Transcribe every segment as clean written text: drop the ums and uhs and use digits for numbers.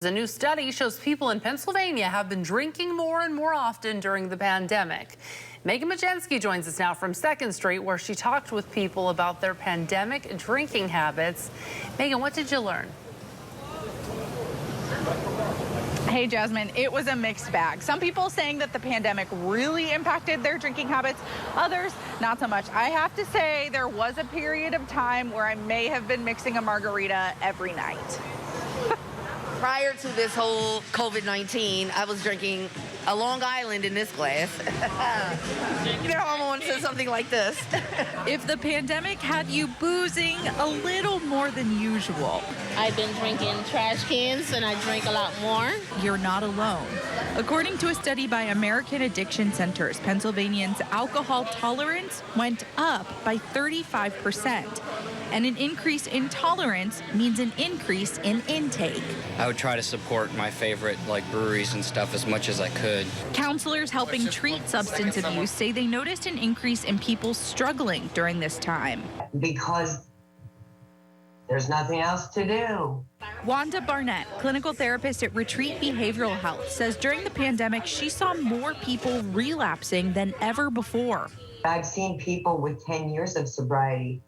A new study shows people in Pennsylvania have been drinking more and more often during the pandemic. Megan Majensky joins us now from 2nd Street, where she talked with people about their pandemic drinking habits. Megan, what did you learn? Hey, Jasmine, it was a mixed bag. Some people saying that the pandemic really impacted their drinking habits, others not so much. I have to say there was a period of time where I may have been mixing a margarita every night. Prior to this whole COVID-19, I was drinking a Long Island in this glass. You know, I'm on to something like this. If the pandemic had you boozing a little more than usual, I've been drinking trash cans and I drink a lot more. you're not alone. According to a study by American Addiction Centers, Pennsylvanians' alcohol tolerance went up by 35%. And an increase in tolerance means an increase in intake. I would try to support my favorite breweries and stuff as much as I could. Counselors helping treat substance abuse say they noticed an increase in people struggling during this time. Because there's nothing else to do. Wanda Barnett, clinical therapist at Retreat Behavioral Health, says during the pandemic she saw more people relapsing than ever before. I've seen people with 10 years of sobriety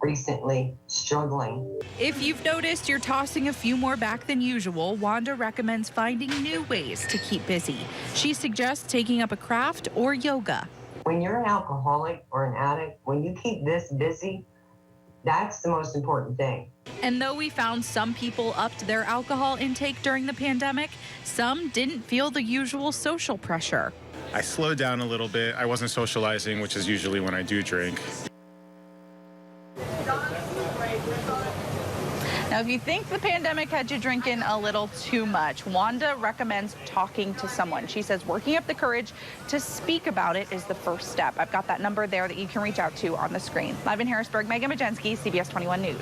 recently struggling. If you've noticed you're tossing a few more back than usual, Wanda recommends finding new ways to keep busy. She suggests taking up a craft or yoga. When you're an alcoholic or an addict, when you keep this busy, that's the most important thing. And though we found some people upped their alcohol intake during the pandemic, some didn't feel the usual social pressure. I slowed down a little bit. I wasn't socializing, which is usually when I do drink. Now, if you think the pandemic had you drinking a little too much, Wanda recommends talking to someone. She says working up the courage to speak about it is the first step. I've got that number there that you can reach out to on the screen. Live in Harrisburg, Megan Majensky, CBS 21 News.